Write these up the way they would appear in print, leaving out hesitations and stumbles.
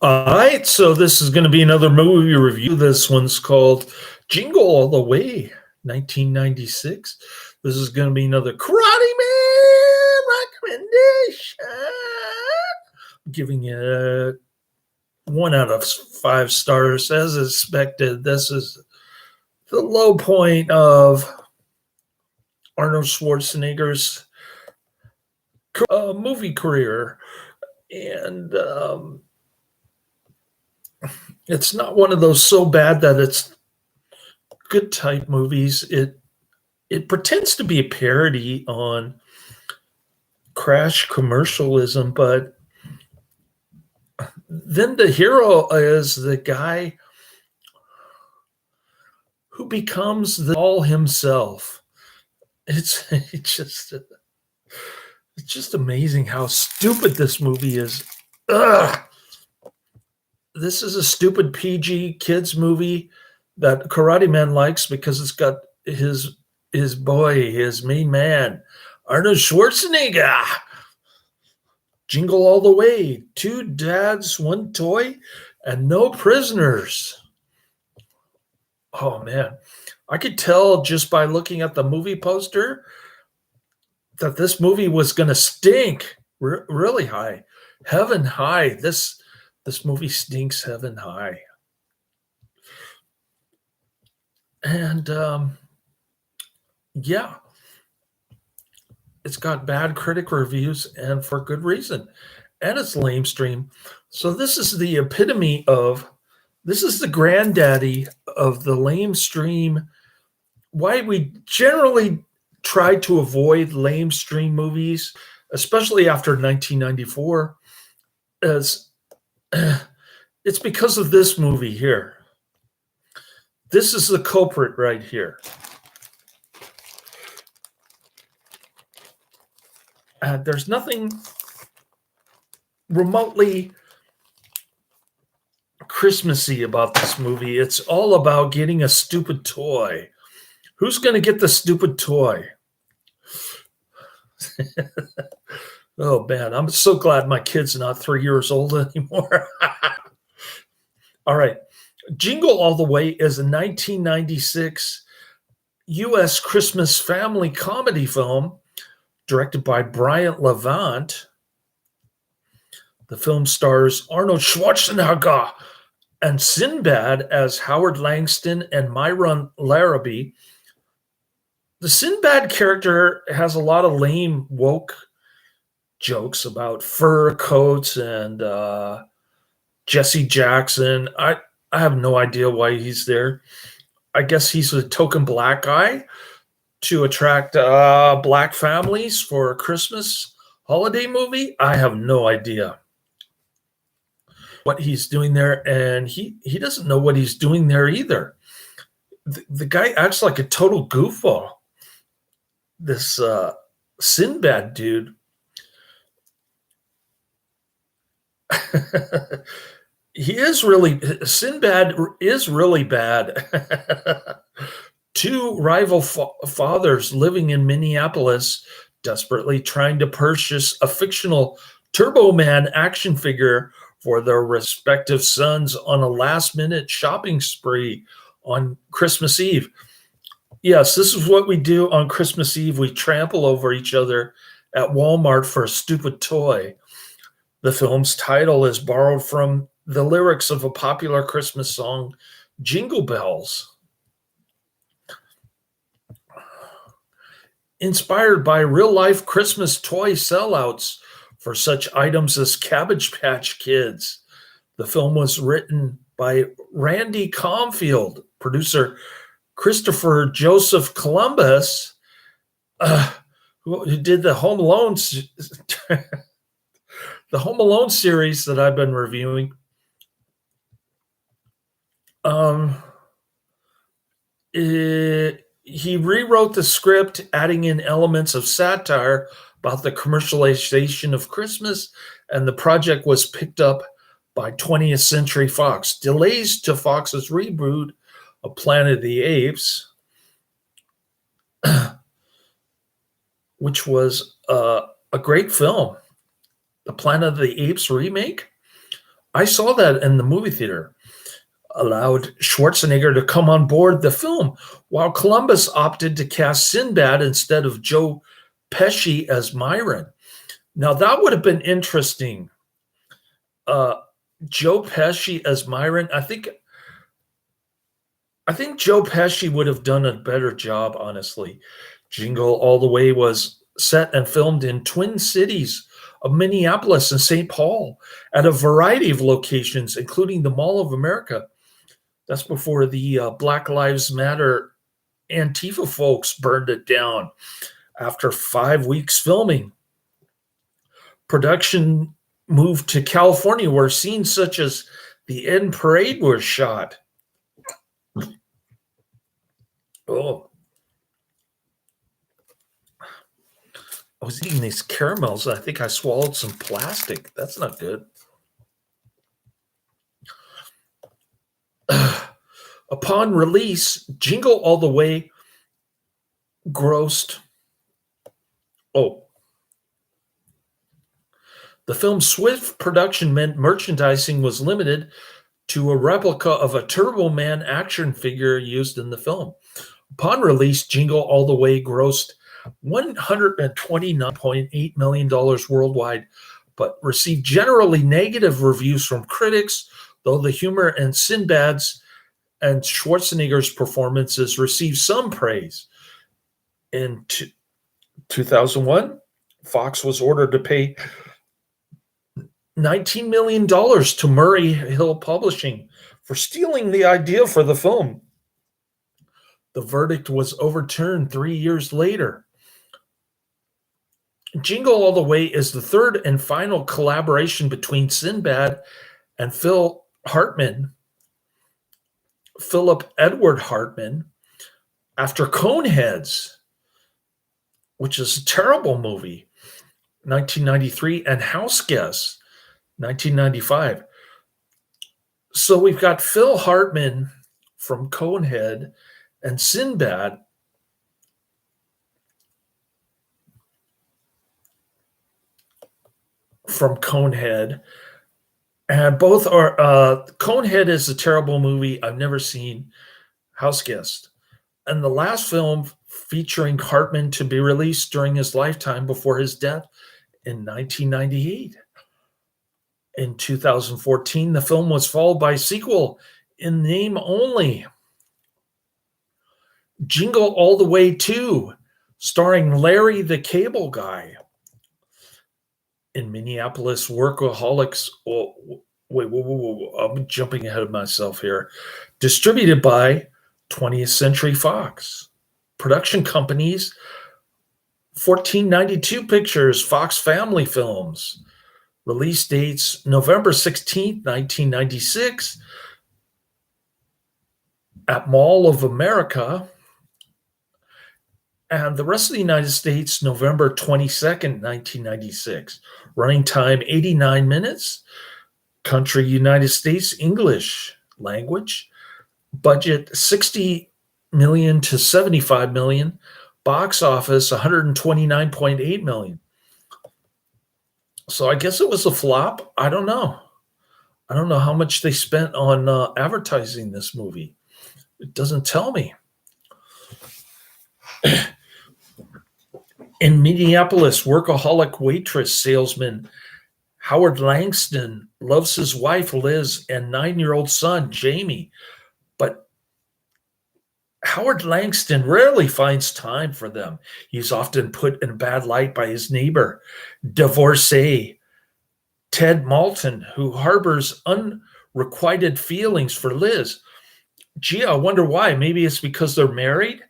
All right, so this is going to be another movie review. This one's called Jingle All the Way, 1996. This is going to be another Karate Man recommendation. I'm giving it a 1 out of 5 stars. As expected, this is the low point of Arnold Schwarzenegger's movie career. And it's not one of those so bad that it's good type movies. It pretends to be a parody on crash commercialism, but then the hero is the guy who becomes the all himself. It's just amazing how stupid this movie is. Ugh. This is a stupid PG kids movie that Karate Man likes because it's got his boy, his main man, Arnold Schwarzenegger. Jingle all the way. 2 dads, 1 toy, and no prisoners. Oh man, I could tell just by looking at the movie poster that this movie was going to stink really high, heaven high. This movie stinks heaven high. And yeah, it's got bad critic reviews and for good reason. And it's lamestream. So this is the epitome of, this is the granddaddy of the lamestream. Why we generally try to avoid lamestream movies, especially after 1994, as it's because of this movie here. This is the culprit right here. There's nothing remotely Christmassy about this movie. It's all about getting a stupid toy. Who's going to get the stupid toy? Oh man, I'm so glad my kid's not 3 years old anymore. All right. Jingle All the Way is a 1996 U.S. Christmas family comedy film directed by Bryant Levant. The film stars Arnold Schwarzenegger and Sinbad as Howard Langston and Myron Larrabee. The Sinbad character has a lot of lame woke jokes about fur coats and Jesse Jackson. I have no idea why he's there. I guess he's a token black guy to attract black families for a Christmas holiday movie. I have no idea what he's doing there, and he doesn't know what he's doing there either. The guy acts like a total goofball. This Sinbad dude. Sinbad is really bad. 2 rival fathers living in Minneapolis, desperately trying to purchase a fictional Turbo Man action figure for their respective sons on a last-minute shopping spree on Christmas Eve. Yes, this is what we do on Christmas Eve. We trample over each other at Walmart for a stupid toy. The film's title is borrowed from the lyrics of a popular Christmas song, Jingle Bells. Inspired by real-life Christmas toy sellouts for such items as Cabbage Patch Kids, the film was written by Randy Comfield, producer Christopher Joseph Columbus, who did the Home Alone the Home Alone series that I've been reviewing. He rewrote the script, adding in elements of satire about the commercialization of Christmas, and the project was picked up by 20th Century Fox. Delays to Fox's reboot of Planet of the Apes, which was a great film. The Planet of the Apes remake I saw that in the movie theater. Allowed Schwarzenegger to come on board the film, while Columbus opted to cast Sinbad instead of Joe Pesci as Myron. Now that would have been interesting. Uh, Joe Pesci as Myron. I think Joe Pesci would have done a better job, honestly. Jingle All the Way was set and filmed in twin cities of Minneapolis and St. Paul at a variety of locations, including the Mall of America. That's before the Black Lives Matter Antifa folks burned it down. After 5 weeks filming, production moved to California, where scenes such as the end parade were shot. Oh, I was eating these caramels. I think I swallowed some plastic. That's not good. Upon release, Jingle All the Way grossed. Oh, the film's swift production meant merchandising was limited to a replica of a Turbo Man action figure used in the film. Upon release, Jingle All the Way grossed $129.8 million worldwide, but received generally negative reviews from critics, though the humor in Sinbad's and Schwarzenegger's performances received some praise. In 2001, Fox was ordered to pay $19 million to Murray Hill Publishing for stealing the idea for the film. The verdict was overturned 3 years later. Jingle All the Way is the third and final collaboration between Sinbad and Philip Edward Hartman, after Coneheads, which is a terrible movie, 1993, and House Guests, 1995. So we've got Phil Hartman from Conehead and Sinbad from Conehead. And both are, Conehead is a terrible movie I've never seen, House Guest. And the last film featuring Hartman to be released during his lifetime before his death in 1998. In 2014, the film was followed by a sequel in name only, Jingle All the Way 2, starring Larry the Cable Guy. In Minneapolis, workaholics. Oh, wait, whoa. I'm jumping ahead of myself here. Distributed by 20th Century Fox. Production companies: 1492 Pictures, Fox Family Films. Release dates: November 16th, 1996, at Mall of America. And the rest of the United States, November 22nd, 1996. Running time, 89 minutes. Country, United States, English language. Budget, $60 million to $75 million. Box office, $129.8 million. So I guess it was a flop. I don't know. I don't know how much they spent on advertising this movie. It doesn't tell me. In Minneapolis, workaholic waitress salesman Howard Langston loves his wife, Liz, and 9-year-old son, Jamie. But Howard Langston rarely finds time for them. He's often put in a bad light by his neighbor, divorcee Ted Malton, who harbors unrequited feelings for Liz. Gee, I wonder why. Maybe it's because they're married?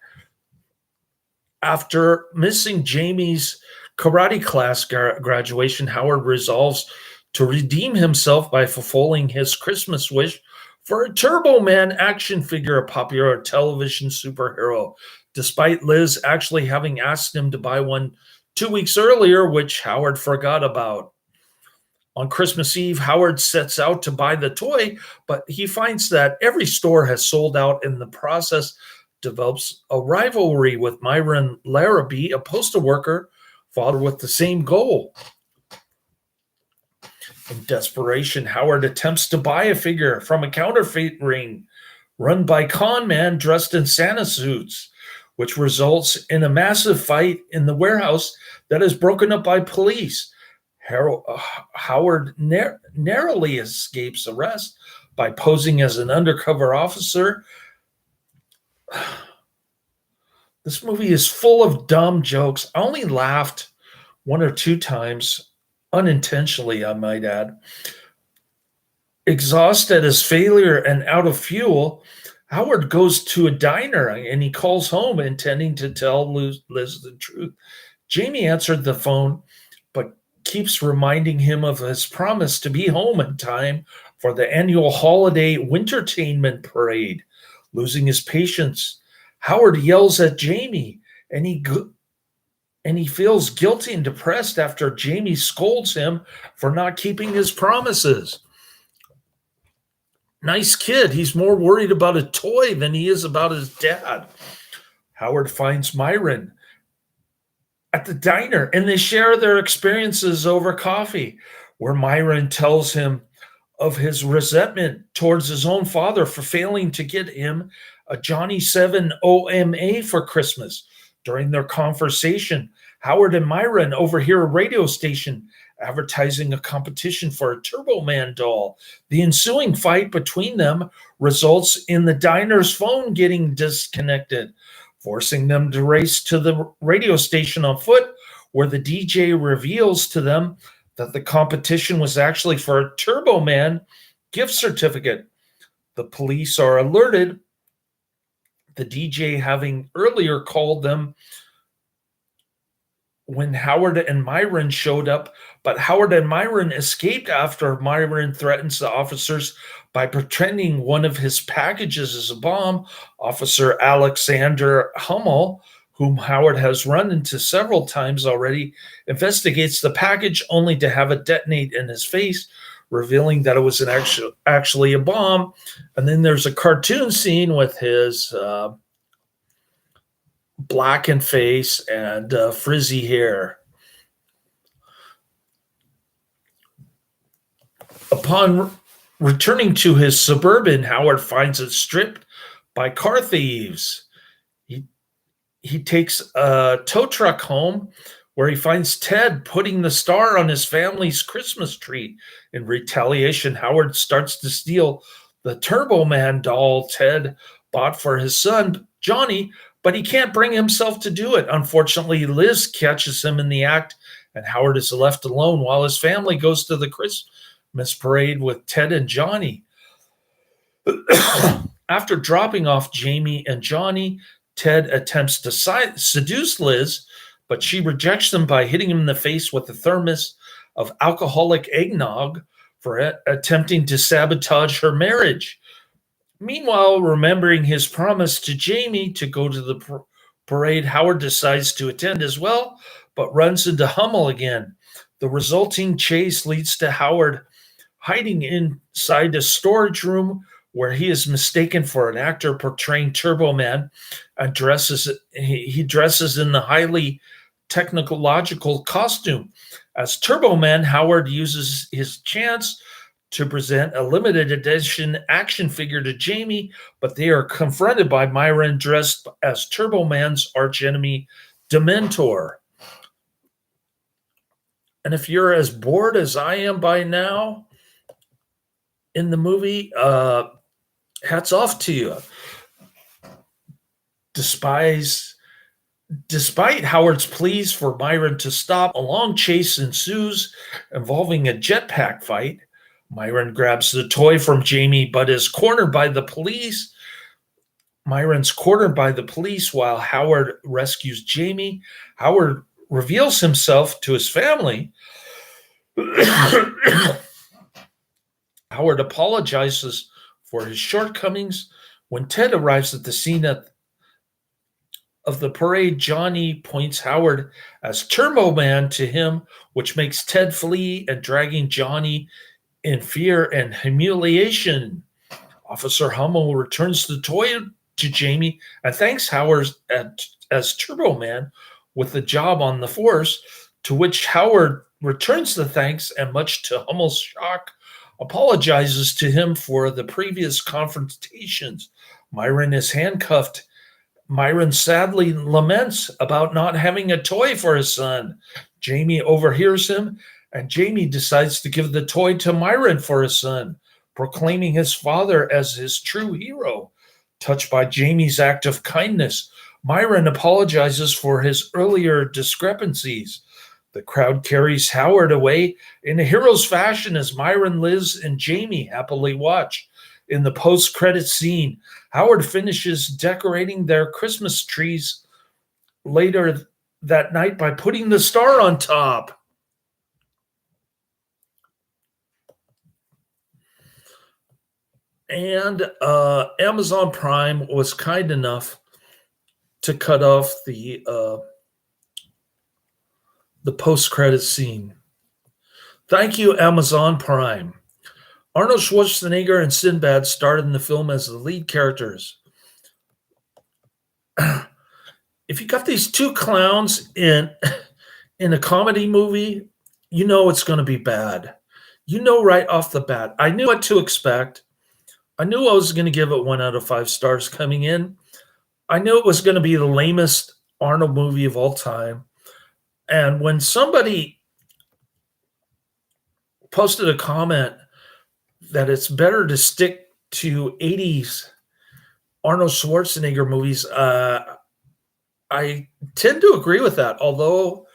After missing Jamie's karate class graduation, Howard resolves to redeem himself by fulfilling his Christmas wish for a Turbo Man action figure, a popular television superhero, despite Liz actually having asked him to buy one 2 weeks earlier, which Howard forgot about. On Christmas Eve, Howard sets out to buy the toy, but he finds that every store has sold out. In the process, develops a rivalry with Myron Larrabee, a postal worker, father with the same goal. In desperation, Howard attempts to buy a figure from a counterfeit ring run by con man dressed in Santa suits, which results in a massive fight in the warehouse that is broken up by police. Howard narrowly escapes arrest by posing as an undercover officer. This movie is full of dumb jokes. I only laughed one or two times, unintentionally, I might add. Exhausted at his failure and out of fuel, Howard goes to a diner and he calls home intending to tell Liz the truth. Jamie answered the phone, but keeps reminding him of his promise to be home in time for the annual holiday wintertainment parade. Losing his patience, Howard yells at Jamie, and he feels guilty and depressed after Jamie scolds him for not keeping his promises. Nice kid. He's more worried about a toy than he is about his dad. Howard finds Myron at the diner, and they share their experiences over coffee, where Myron tells him of his resentment towards his own father for failing to get him a Johnny 7 OMA for Christmas. During their conversation, Howard and Myron overhear a radio station advertising a competition for a Turbo Man doll. The ensuing fight between them results in the diner's phone getting disconnected, forcing them to race to the radio station on foot, where the DJ reveals to them that the competition was actually for a Turbo Man gift certificate. The police are alerted, the DJ having earlier called them when Howard and Myron showed up, but Howard and Myron escaped after Myron threatens the officers by pretending one of his packages is a bomb. Officer Alexander Hummel, whom Howard has run into several times already, investigates the package only to have it detonate in his face, revealing that it was actually a bomb. And then there's a cartoon scene with his blackened face and frizzy hair. Upon returning to his Suburban, Howard finds it stripped by car thieves. He takes a tow truck home where he finds Ted putting the star on his family's Christmas tree. In retaliation, Howard starts to steal the Turbo Man doll Ted bought for his son, Johnny, but he can't bring himself to do it. Unfortunately, Liz catches him in the act, and Howard is left alone while his family goes to the Christmas parade with Ted and Johnny. After dropping off Jamie and Johnny, Ted attempts to seduce Liz, but she rejects him by hitting him in the face with a thermos of alcoholic eggnog for attempting to sabotage her marriage. Meanwhile, remembering his promise to Jamie to go to the parade, Howard decides to attend as well, but runs into Hummel again. The resulting chase leads to Howard hiding inside a storage room where he is mistaken for an actor portraying Turbo Man and he dresses in the highly technological costume. As Turbo Man, Howard uses his chance to present a limited edition action figure to Jamie, but they are confronted by Myron dressed as Turbo Man's archenemy, Dementor. And if you're as bored as I am by now in the movie, hats off to you. Despite Howard's pleas for Myron to stop, a long chase ensues involving a jetpack fight. Myron grabs the toy from Jamie, but is cornered by the police. Myron's cornered by the police while Howard rescues Jamie. Howard reveals himself to his family. Howard apologizes for his shortcomings. When Ted arrives at the scene of the parade, Johnny points Howard as Turbo Man to him, which makes Ted flee and dragging Johnny in fear and humiliation. Officer Hummel returns the toy to Jamie and thanks Howard as Turbo Man with the job on the force, to which Howard returns the thanks and, much to Hummel's shock, apologizes to him for the previous confrontations. Myron is handcuffed. Myron sadly laments about not having a toy for his son. Jamie overhears him, and Jamie decides to give the toy to Myron for his son, proclaiming his father as his true hero. Touched by Jamie's act of kindness, Myron apologizes for his earlier discrepancies. The crowd carries Howard away in a hero's fashion as Myron, Liz, and Jamie happily watch. In the post-credit scene, Howard finishes decorating their Christmas trees later that night by putting the star on top. And Amazon Prime was kind enough to cut off the post-credit scene. Thank you, Amazon Prime. Arnold Schwarzenegger and Sinbad starred in the film as the lead characters. If you got these two clowns in a comedy movie, you know it's going to be bad. You know right off the bat. I knew what to expect. I knew I was going to give it 1 out of 5 stars coming in. I knew it was going to be the lamest Arnold movie of all time. And when somebody posted a comment that it's better to stick to 80s Arnold Schwarzenegger movies, I tend to agree with that, although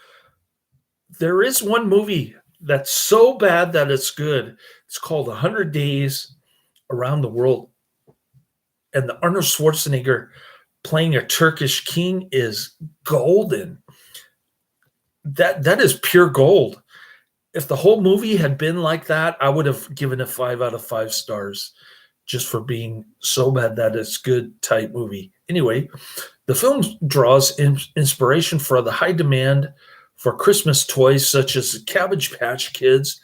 there is one movie that's so bad that it's good. It's called 100 Days Around the World. And the Arnold Schwarzenegger playing a Turkish king is golden. That is pure gold. If the whole movie had been like that, I would have given it 5 out of 5 stars just for being so bad that it's good type movie. Anyway, the film draws inspiration for the high demand for Christmas toys such as the Cabbage Patch Kids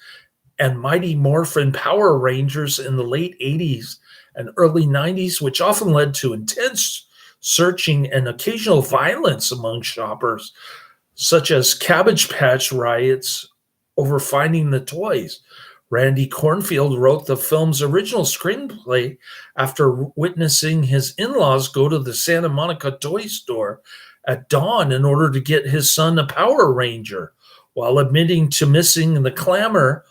and Mighty Morphin Power Rangers in the late 80s and early 90s, which often led to intense searching and occasional violence among shoppers, such as Cabbage Patch riots over finding the toys. Randy Kornfield wrote the film's original screenplay after witnessing his in-laws go to the Santa Monica toy store at dawn in order to get his son a Power Ranger, while admitting to missing the clamor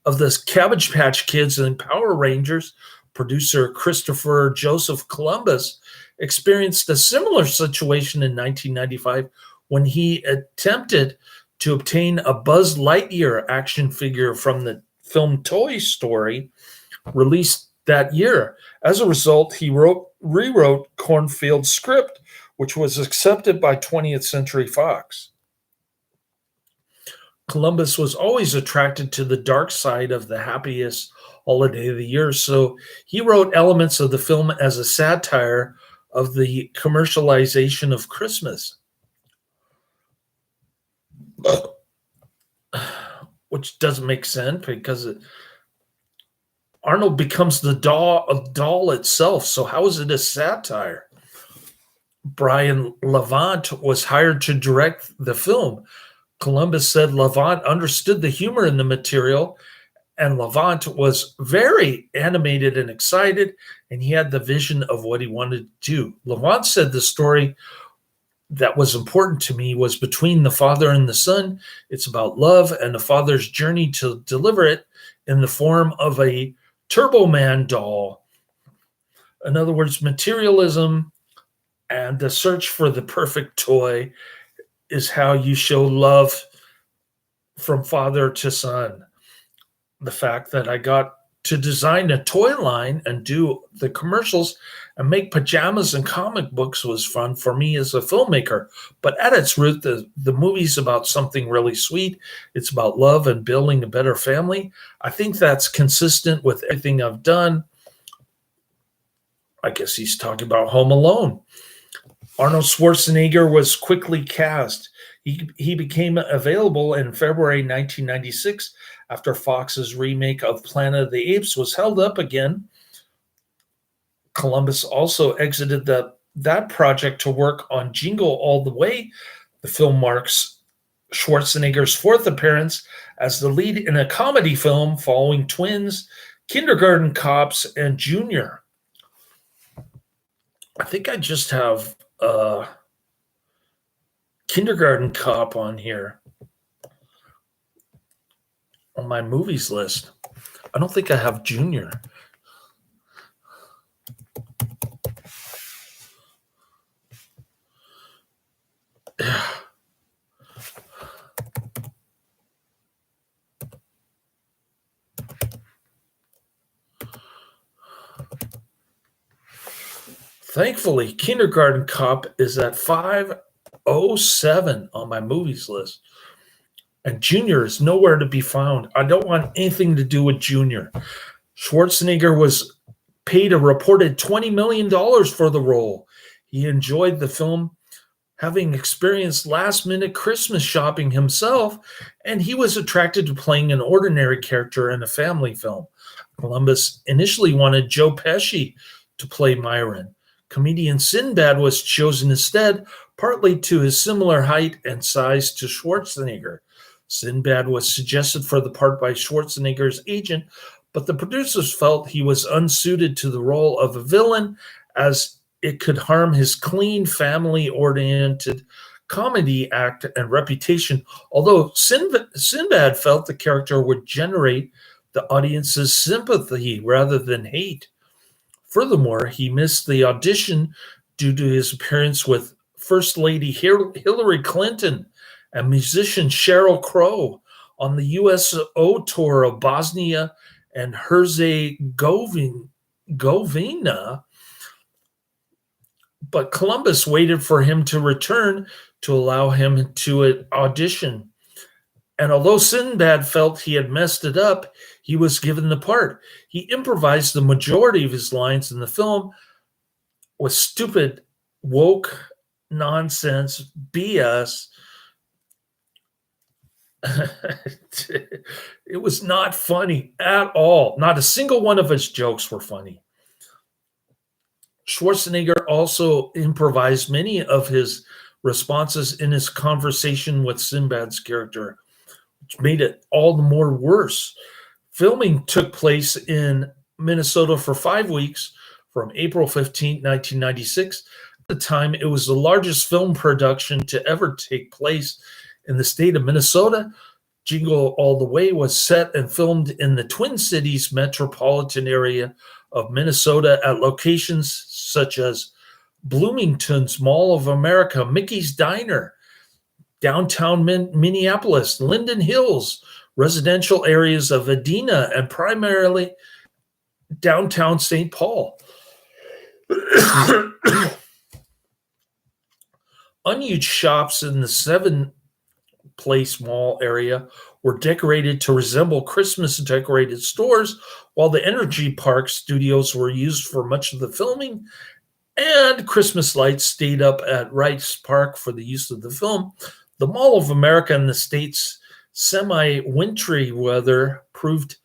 of the Cabbage Patch Kids and Power Rangers. Producer Christopher Joseph Columbus experienced a similar situation in 1995 when he attempted to obtain a Buzz Lightyear action figure from the film Toy Story, released that year. As a result, he rewrote Cornfield's script, which was accepted by 20th Century Fox. Columbus was always attracted to the dark side of the happiest holiday of the year, so he wrote elements of the film as a satire of the commercialization of Christmas, which doesn't make sense because Arnold becomes the doll itself. So how is it a satire? Brian Levant was hired to direct the film. Columbus said Levant understood the humor in the material, and Levant was very animated and excited, and he had the vision of what he wanted to do. Levant said the story that was important to me was between the father and the son. It's about love and the father's journey to deliver it in the form of a Turbo Man doll. In other words, materialism and the search for the perfect toy is how you show love from father to son. The fact that I got to design a toy line and do the commercials and make pajamas and comic books was fun for me as a filmmaker. But at its root, the movie's about something really sweet. It's about love and building a better family. I think that's consistent with everything I've done. I guess he's talking about Home Alone. Arnold Schwarzenegger was quickly cast. He became available in February 1996 after Fox's remake of Planet of the Apes was held up again. Columbus also exited that project to work on Jingle All the Way. The film marks Schwarzenegger's fourth appearance as the lead in a comedy film following Twins, Kindergarten Cops, and Junior. I think I just have Kindergarten Cop on here on my movies list. I don't think I have Junior. Thankfully, Kindergarten Cop is at 507 on my movies list. And Junior is nowhere to be found. I don't want anything to do with Junior. Schwarzenegger was paid a reported $20 million for the role. He enjoyed the film, having experienced last-minute Christmas shopping himself, and he was attracted to playing an ordinary character in a family film. Columbus initially wanted Joe Pesci to play Myron. Comedian Sinbad was chosen instead, partly to his similar height and size to Schwarzenegger. Sinbad was suggested for the part by Schwarzenegger's agent, but the producers felt he was unsuited to the role of a villain, as it could harm his clean, family-oriented comedy act and reputation, although Sinbad felt the character would generate the audience's sympathy rather than hate. Furthermore, he missed the audition due to his appearance with First Lady Hillary Clinton and musician Sheryl Crow on the USO tour of Bosnia and Herzegovina, but Columbus waited for him to return to allow him to audition. And although Sinbad felt he had messed it up, he was given the part. He improvised the majority of his lines in the film with stupid, woke, nonsense, BS. It was not funny at all. Not a single one of his jokes were funny. Schwarzenegger also improvised many of his responses in his conversation with Sinbad's character, which made it all the more worse. Filming took place in Minnesota for 5 weeks from April 15, 1996. At the time, it was the largest film production to ever take place in the state of Minnesota. Jingle All the Way was set and filmed in the Twin Cities metropolitan area of Minnesota at locations such as Bloomington's Mall of America, Mickey's Diner, downtown Minneapolis, Linden Hills, residential areas of Edina, and primarily downtown St. Paul. Unused shops in the Seven Place Mall area were decorated to resemble Christmas-decorated stores, while the Energy Park studios were used for much of the filming, and Christmas lights stayed up at Rice Park for the use of the film. The Mall of America and the state's semi-wintry weather proved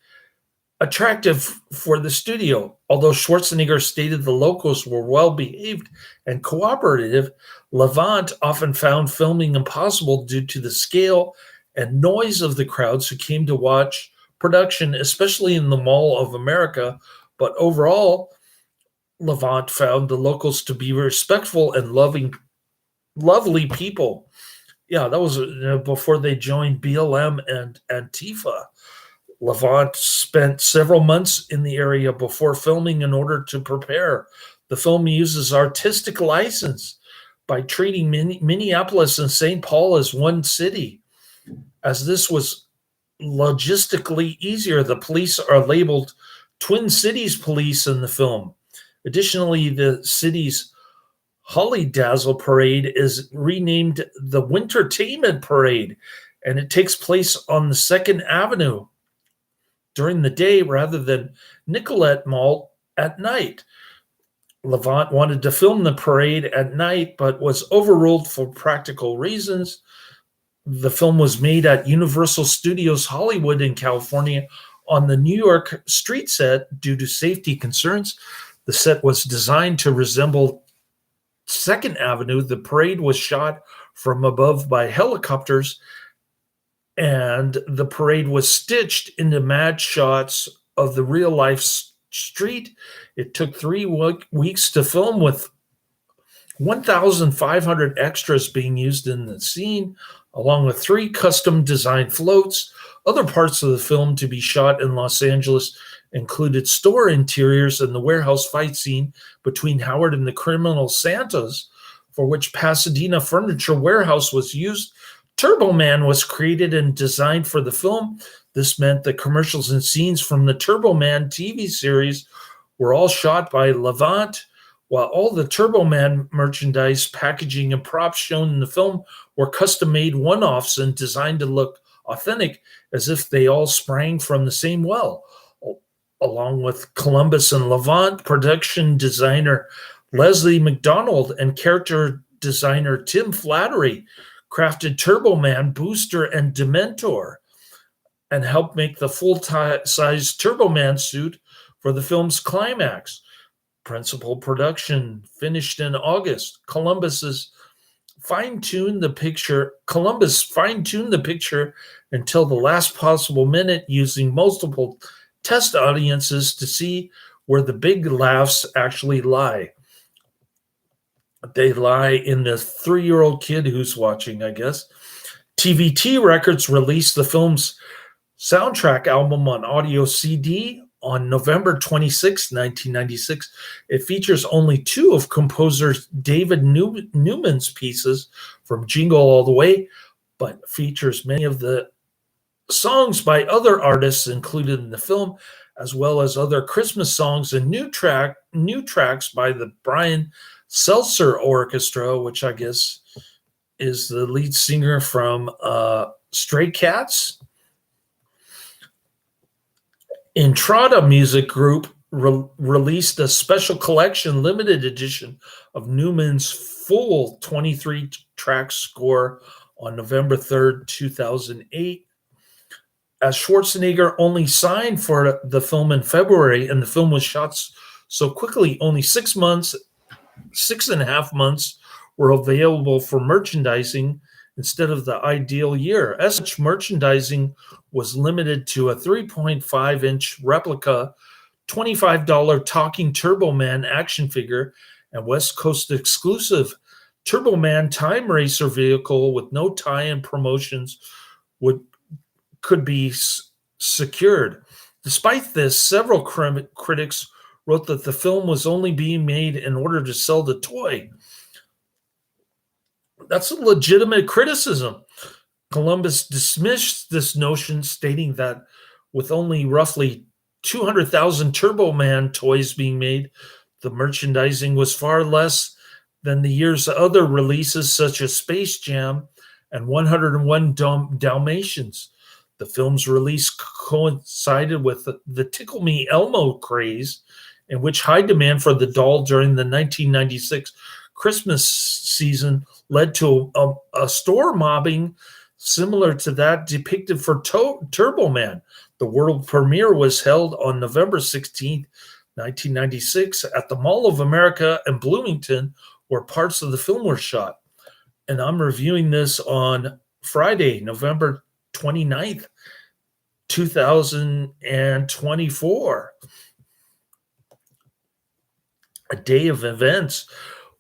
attractive for the studio. Although Schwarzenegger stated the locals were well-behaved and cooperative, Levant often found filming impossible due to the scale and noise of the crowds who came to watch production, especially in the Mall of America. But overall, Levant found the locals to be respectful and lovely people. Yeah, that was before they joined BLM and Antifa. Levant spent several months in the area before filming in order to prepare. The film uses artistic license by treating Minneapolis and St. Paul as one city. As this was logistically easier, the police are labeled Twin Cities Police in the film. Additionally, the city's Holly Dazzle Parade is renamed the Wintertainment Parade, and it takes place on the 2nd Avenue during the day rather than Nicollet Mall at night. Levant wanted to film the parade at night, but was overruled for practical reasons. The film was made at Universal Studios Hollywood in California on the New York street set due to safety concerns. The set was designed to resemble 2nd Avenue. The parade was shot from above by helicopters, and the parade was stitched into mad shots of the real life street. It took 3 weeks to film, with 1,500 extras being used in the scene, along with 3 custom designed floats. Other parts of the film to be shot in Los Angeles included store interiors and the warehouse fight scene between Howard and the criminal Santas, for which Pasadena Furniture Warehouse was used. Turbo Man was created and designed for the film. This meant the commercials and scenes from the Turbo Man TV series were all shot by Levant, while all the Turbo Man merchandise, packaging, and props shown in the film were custom-made one-offs and designed to look authentic, as if they all sprang from the same well. Along with Columbus and Levant, production designer Leslie McDonald and character designer Tim Flattery crafted Turbo Man, Booster, and Dementor, and helped make the full-size Turbo Man suit for the film's climax. Principal production finished in August. Columbus fine-tuned the picture until the last possible minute, using multiple test audiences to see where the big laughs actually lie. They lie in the 3-year-old kid who's watching, I guess. TVT Records released the film's soundtrack album on audio CD on November 26, 1996. It features only 2 of composer David Newman's pieces from Jingle All the Way, but features many of the songs by other artists included in the film, as well as other Christmas songs and new tracks by the Brian Seltzer Orchestra, which I guess is the lead singer from Stray Cats. Entrada Music Group released a special collection limited edition of Newman's full 23-track score on November 3rd, 2008. As Schwarzenegger only signed for the film in February, and the film was shot so quickly, only 6.5 months were available for merchandising instead of the ideal year. As such, merchandising was limited to a 3.5-inch replica, $25 Talking Turbo Man action figure, and West Coast exclusive Turbo Man time racer vehicle with no tie-in promotions could be secured. Despite this, several critics wrote that the film was only being made in order to sell the toy. That's a legitimate criticism. Columbus dismissed this notion, stating that with only roughly 200,000 Turbo Man toys being made, the merchandising was far less than the year's other releases, such as Space Jam and 101 Dalmatians. The film's release coincided with the Tickle Me Elmo craze, in which high demand for the doll during the 1996 Christmas season led to a store mobbing similar to that depicted for Turbo Man. The world premiere was held on November 16, 1996 at the Mall of America in Bloomington, where parts of the film were shot. And I'm reviewing this on Friday, November 29th, 2024. A day of events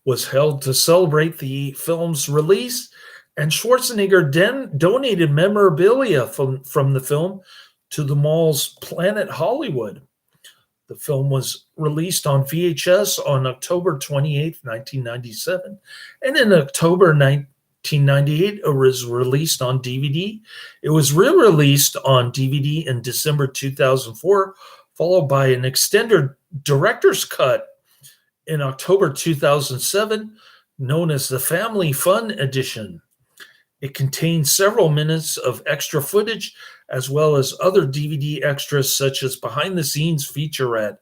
was held to celebrate the film's release, and Schwarzenegger donated memorabilia from the film to the Moll's Planet Hollywood. The film was released on VHS on October 28, 1997, and in October 1998, it was released on DVD. It was re-released on DVD in December 2004, followed by an extended director's cut in October 2007, known as the Family Fun Edition. It contains several minutes of extra footage, as well as other DVD extras such as behind-the-scenes featurette.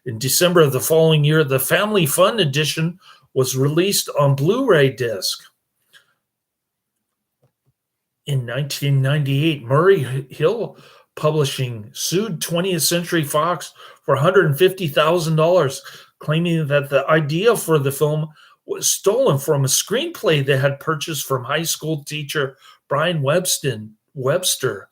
In December of the following year, the Family Fun Edition was released on Blu-ray disc. In 1998, Murray Hill Publishing sued 20th Century Fox for $150,000, claiming that the idea for the film was stolen from a screenplay they had purchased from high school teacher Brian Webster. Webster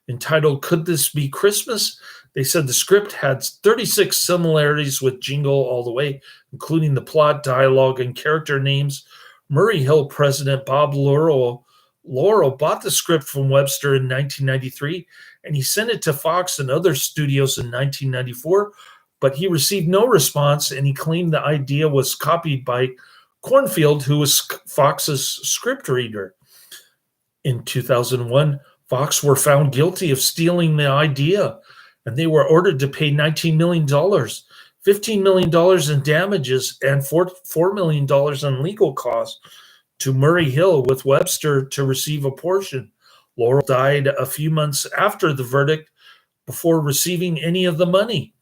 entitled Could This Be Christmas? They said the script had 36 similarities with Jingle All the Way, including the plot, dialogue, and character names. Murray Hill president Bob Laurel bought the script from Webster in 1993, and he sent it to Fox and other studios in 1994, but he received no response, and he claimed the idea was copied by Cornfield, who was Fox's script reader. In 2001, Fox were found guilty of stealing the idea, and they were ordered to pay $19 million, $15 million in damages, and $4 million in legal costs to Murray Hill, with Webster to receive a portion. Laurel died a few months after the verdict before receiving any of the money.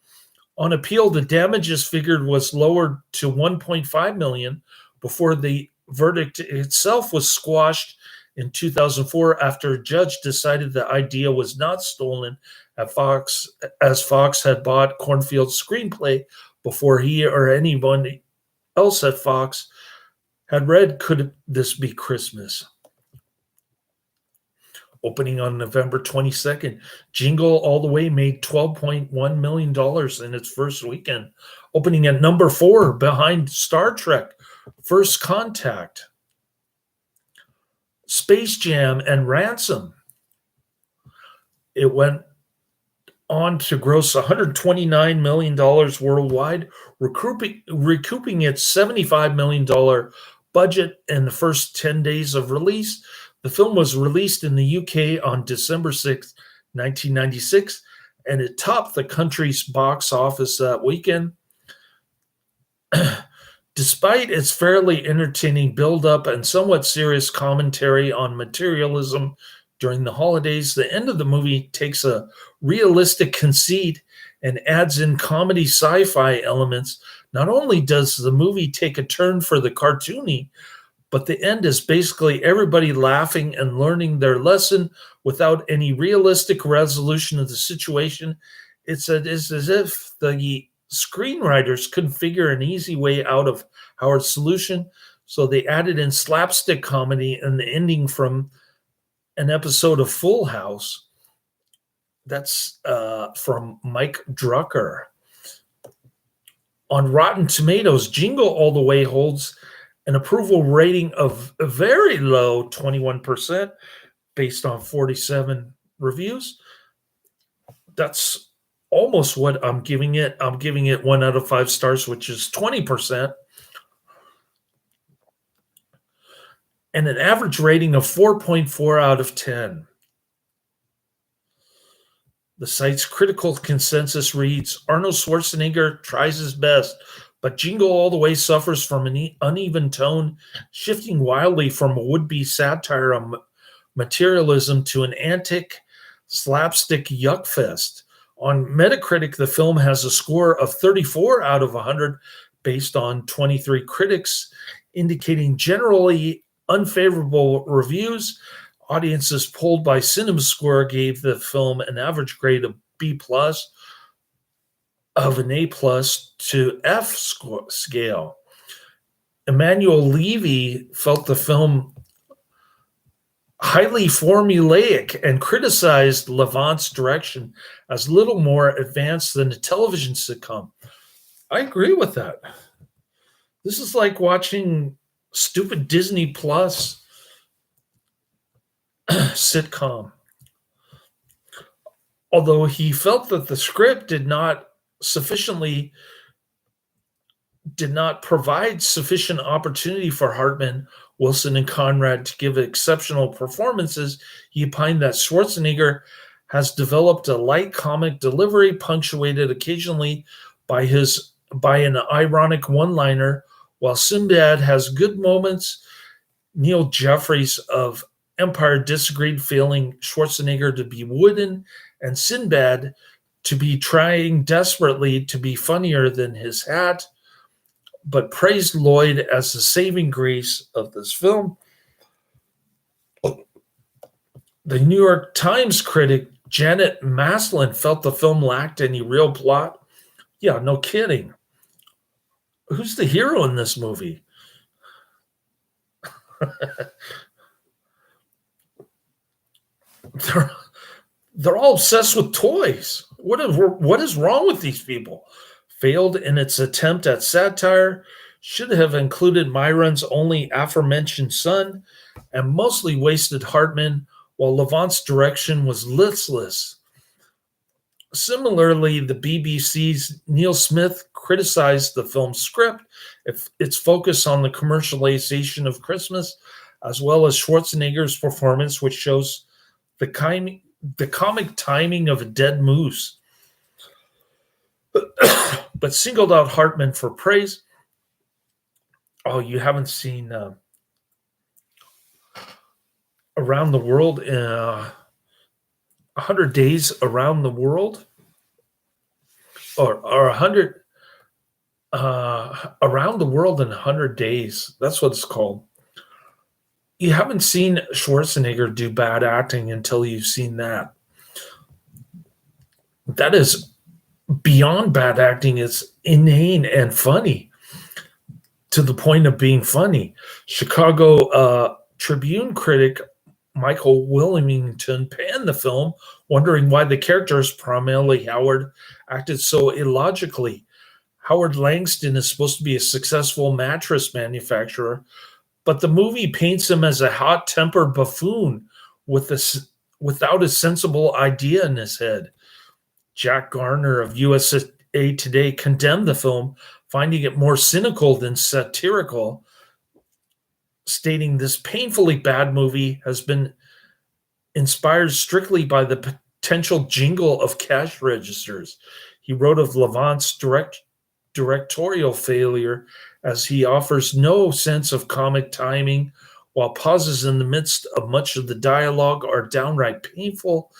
On appeal, the damages figured was lowered to $1.5 million before the verdict itself was squashed in 2004 after a judge decided the idea was not stolen at Fox, as Fox had bought Cornfield's screenplay before he or anyone else at Fox had read Could This Be Christmas? Opening on November 22nd, Jingle All the Way made $12.1 million in its first weekend, opening at number 4 behind Star Trek, First Contact, Space Jam, and Ransom. It went on to gross $129 million worldwide, recouping its $75 million budget in the first 10 days of release. The film was released in the UK on December 6, 1996, and it topped the country's box office that weekend. Despite its fairly entertaining build-up and somewhat serious commentary on materialism during the holidays, the end of the movie takes a realistic conceit and adds in comedy sci-fi elements. Not only does the movie take a turn for the cartoony, but the end is basically everybody laughing and learning their lesson without any realistic resolution of the situation. It's as if the screenwriters couldn't figure an easy way out of Howard's solution, so they added in slapstick comedy and the ending from an episode of Full House. That's from Mike Drucker. On Rotten Tomatoes, Jingle All the Way holds an approval rating of a very low 21% based on 47 reviews. That's almost what I'm giving it. I'm giving it 1 out of 5 stars, which is 20%. And an average rating of 4.4 out of 10. The site's critical consensus reads, Arnold Schwarzenegger tries his best, but Jingle All the Way suffers from an uneven tone, shifting wildly from a would-be satire on materialism to an antic, slapstick yuck fest. On Metacritic, the film has a score of 34 out of 100 based on 23 critics, indicating generally unfavorable reviews. Audiences polled by CinemaScore gave the film an average grade of B+, of an A+ to F scale. Emmanuel Levy felt the film highly formulaic and criticized Levant's direction as little more advanced than a television sitcom. I agree with that. This is like watching stupid Disney Plus sitcom. Although he felt that the script did not provide sufficient opportunity for Hartman, Wilson, and Conrad to give exceptional performances, he opined that Schwarzenegger has developed a light comic delivery punctuated occasionally by an ironic one-liner, while Sinbad has good moments. Neil Jeffries of Empire disagreed, feeling Schwarzenegger to be wooden and Sinbad to be trying desperately to be funnier than his hat, but praised Lloyd as the saving grace of this film. The New York Times critic Janet Maslin felt the film lacked any real plot. Yeah, no kidding. Who's the hero in this movie? They're, they're all obsessed with toys. What is wrong with these people? Failed in its attempt at satire, should have included Myron's only aforementioned son, and mostly wasted Hartman, while Levant's direction was listless. Similarly, the BBC's Neil Smith criticized the film's script, its focus on the commercialization of Christmas, as well as Schwarzenegger's performance, which shows the comic timing of a dead moose, but singled out Hartman for praise. Oh, you haven't seen Around the World in 100 Days Around the World? Or 100 Around the World in 100 Days. That's what it's called. You haven't seen Schwarzenegger do bad acting until you've seen that. That is beyond bad acting. It's inane and funny to the point of being funny. Chicago Tribune critic Michael Wilmington panned the film, wondering why the characters, primarily Howard, acted so illogically. Howard Langston is supposed to be a successful mattress manufacturer, but the movie paints him as a hot-tempered buffoon without a sensible idea in his head. Jack Garner of USA Today condemned the film, finding it more cynical than satirical, stating this painfully bad movie has been inspired strictly by the potential jingle of cash registers. He wrote of Levant's directorial failure as he offers no sense of comic timing, while pauses in the midst of much of the dialogue are downright painful.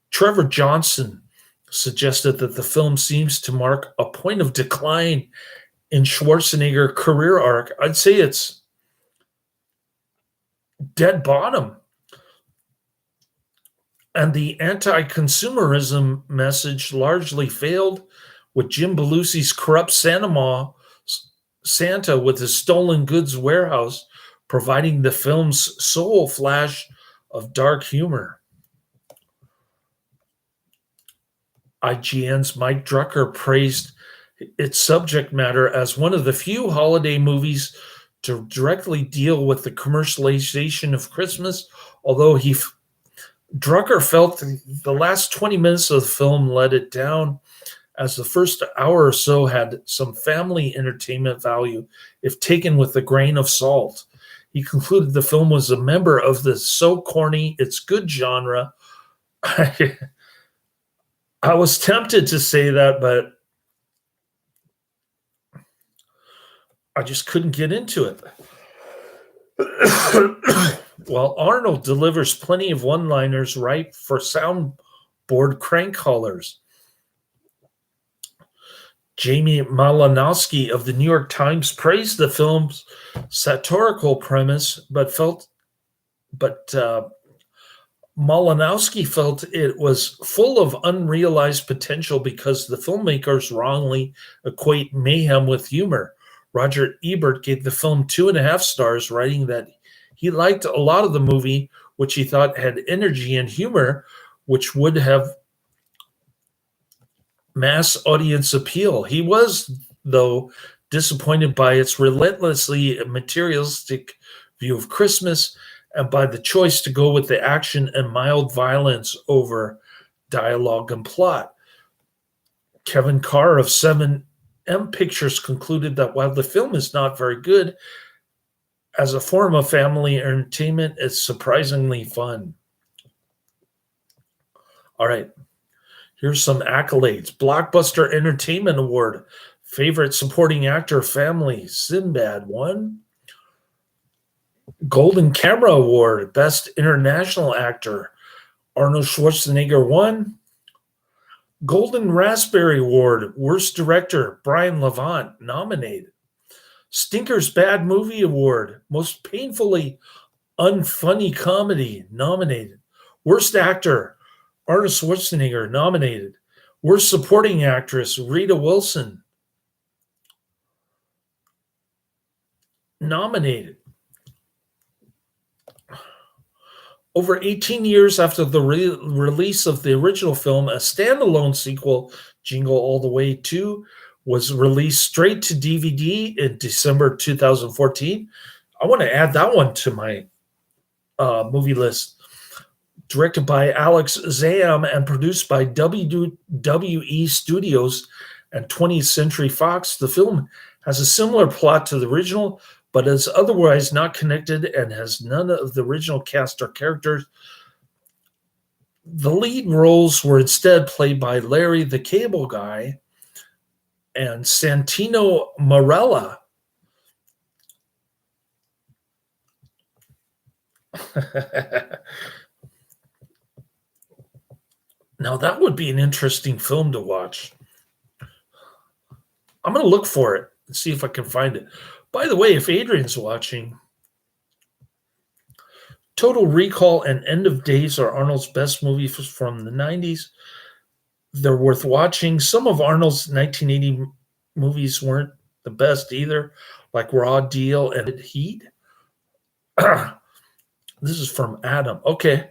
Trevor Johnson suggested that the film seems to mark a point of decline in Schwarzenegger's career arc. I'd say it's dead bottom. And the anti-consumerism message largely failed, with Jim Belushi's corrupt Santa with his stolen goods warehouse providing the film's sole flash of dark humor. IGN's Mike Drucker praised its subject matter as one of the few holiday movies to directly deal with the commercialization of Christmas, although Drucker felt the last 20 minutes of the film let it down, as the first hour or so had some family entertainment value if taken with a grain of salt. He concluded the film was a member of the so corny, it's good genre. I was tempted to say that, but I just couldn't get into it. While Arnold delivers plenty of one-liners ripe for soundboard crank callers. Jamie Malinowski of the New York Times praised the film's satirical premise, but Malinowski felt it was full of unrealized potential because the filmmakers wrongly equate mayhem with humor. Roger Ebert gave the film 2.5 stars, writing that he liked a lot of the movie, which he thought had energy and humor, which would have mass audience appeal. He was, though, disappointed by its relentlessly materialistic view of Christmas and by the choice to go with the action and mild violence over dialogue and plot. Kevin Carr of 7M Pictures concluded that while the film is not very good, as a form of family entertainment, it's surprisingly fun. All right. Here's some accolades. Blockbuster Entertainment Award. Favorite Supporting Actor Family. Sinbad won. Golden Camera Award. Best International Actor. Arnold Schwarzenegger won. Golden Raspberry Award. Worst Director. Brian Levant nominated. Stinker's Bad Movie Award. Most Painfully Unfunny Comedy nominated. Worst Actor. Arnold Schwarzenegger nominated. Worst Supporting Actress, Rita Wilson nominated. Over 18 years after the release of the original film, a standalone sequel, Jingle All the Way 2, was released straight to DVD in December 2014. I want to add that one to my movie list. Directed by Alex Zam and produced by WWE Studios and 20th Century Fox, the film has a similar plot to the original, but is otherwise not connected and has none of the original cast or characters. The lead roles were instead played by Larry the Cable Guy and Santino Marella. Now, that would be an interesting film to watch. I'm going to look for it and see if I can find it. By the way, if Adrian's watching, Total Recall and End of Days are Arnold's best movies from the 90s. They're worth watching. Some of Arnold's 1980 movies weren't the best either, like Raw Deal and Heat. This is from Adam. Okay.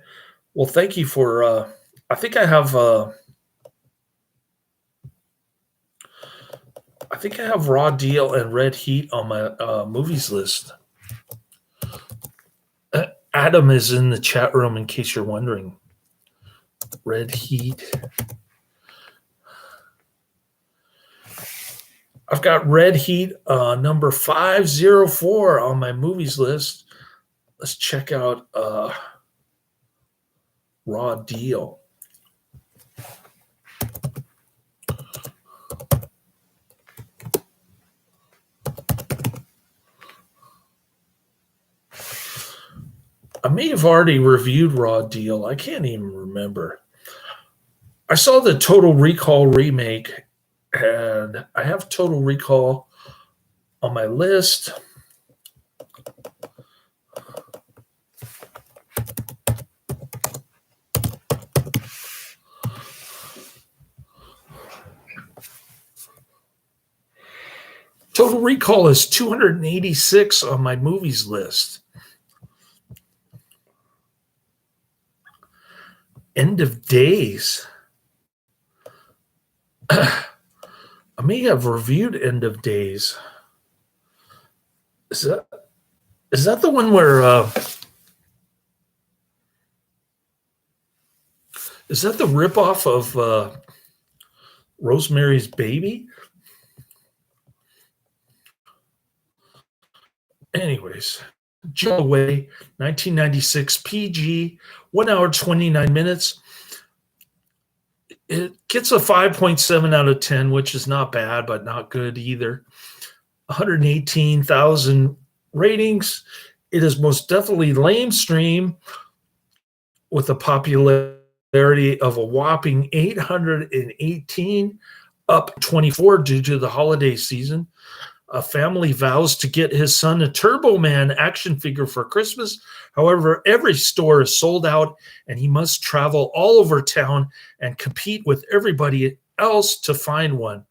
Well, thank you for... I think I have Raw Deal and Red Heat on my movies list. Adam is in the chat room in case you're wondering. Red Heat. I've got Red Heat number 504 on my movies list. Let's check out Raw Deal. I may have already reviewed Raw Deal. I can't even remember. I saw the Total Recall remake, and I have Total Recall on my list. Total Recall is 286 on my movies list. End of Days. I may have reviewed End of Days. Is that the one where is that the ripoff of Rosemary's Baby? Anyways, Jingle Away, 1996 PG, 1 hour 29 minutes. It gets a 5.7 out of 10, which is not bad, but not good either. 118,000 ratings. It is most definitely lamestream with a popularity of a whopping 818, up 24 due to the holiday season. A family vows to get his son a Turbo Man action figure for Christmas. However, every store is sold out, and he must travel all over town and compete with everybody else to find one.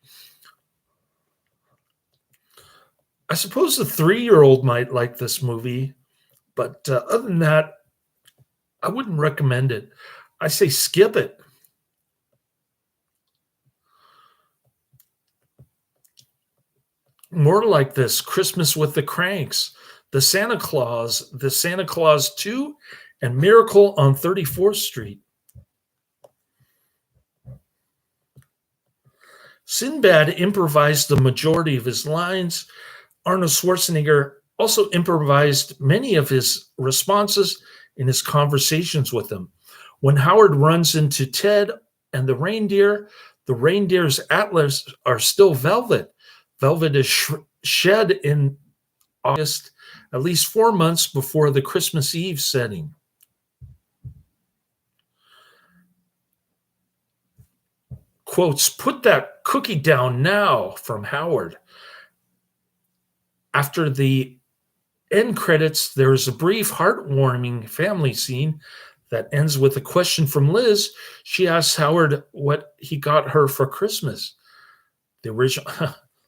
I suppose the 3-year-old might like this movie, but other than that, I wouldn't recommend it. I say skip it. More like this, Christmas with the Cranks, The Santa Claus 2, and Miracle on 34th Street. Sinbad improvised the majority of his lines. Arnold Schwarzenegger also improvised many of his responses in his conversations with him. When Howard runs into Ted and the reindeer's antlers are still velvet. Velvet is shed in August, at least 4 months before the Christmas Eve setting. Quotes, "Put that cookie down now," from Howard. After the end credits, there is a brief, heartwarming family scene that ends with a question from Liz. She asks Howard what he got her for Christmas. The original...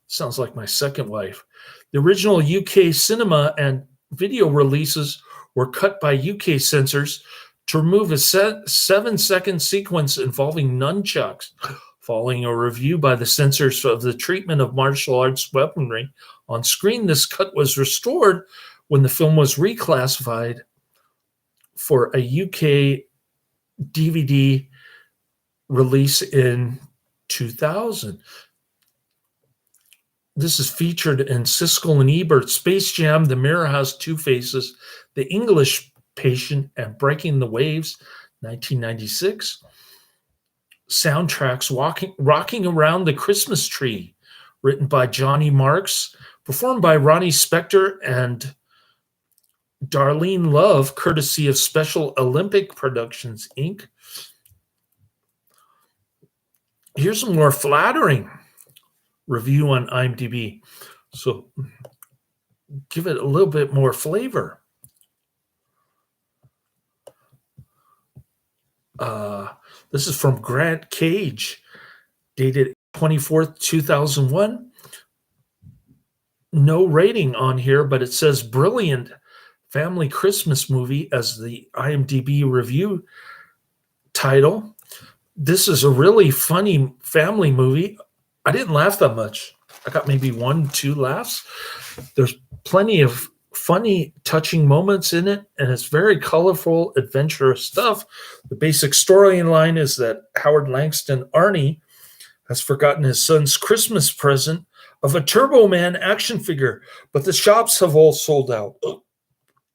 Sounds like my second wife. The original UK cinema and video releases were cut by UK censors to remove a 7-second sequence involving nunchucks. Following a review by the censors of the treatment of martial arts weaponry on screen, this cut was restored when the film was reclassified for a UK DVD release in 2000. This is featured in Siskel and Ebert's Space Jam, The Mirror Has Two Faces, The English Patient, and Breaking the Waves, 1996. Soundtracks Rocking Around the Christmas Tree, written by Johnny Marks, performed by Ronnie Spector and Darlene Love, courtesy of Special Olympic Productions, Inc. Here's a more flattering review on IMDb. So give it a little bit more flavor. This is from Grant Cage, dated 24th, 2001. No rating on here, but it says brilliant family Christmas movie as the IMDb review title. This is a really funny family movie. I didn't laugh that much. I got maybe 1-2 laughs. There's plenty of funny, touching moments in it, and it's very colorful, adventurous stuff. The basic storyline is that Howard Langston, Arnie, has forgotten his son's Christmas present of a Turbo Man action figure, but the shops have all sold out.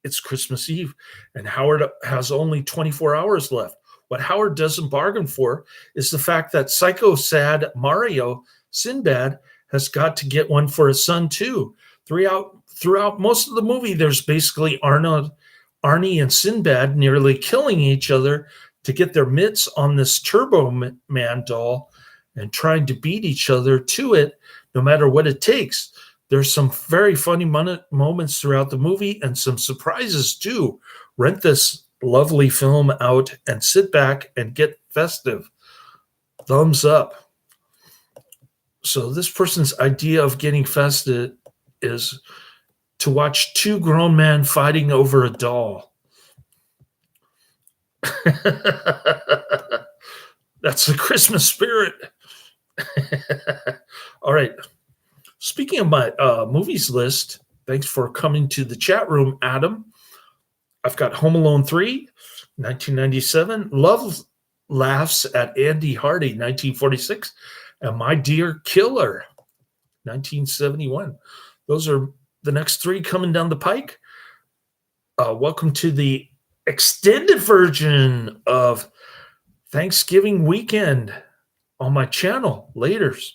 It's Christmas Eve, and Howard has only 24 hours left. What Howard doesn't bargain for is the fact that psycho-sad Mario, Sinbad, has got to get one for his son too. Throughout most of the movie, there's basically Arnold, Arnie, and Sinbad nearly killing each other to get their mitts on this Turbo Man doll and trying to beat each other to it, no matter what it takes. There's some very funny moments throughout the movie and some surprises too. Rent this lovely film out and sit back and get festive. Thumbs up. So this person's idea of getting festive is to watch two grown men fighting over a doll. That's the Christmas spirit. All right. Speaking of my movies list, thanks for coming to the chat room, Adam. I've got Home Alone 3, 1997, Love Laughs at Andy Hardy, 1946, and My Dear Killer, 1971. Those are the next three coming down the pike. Welcome to the extended version of Thanksgiving weekend on my channel. Laters.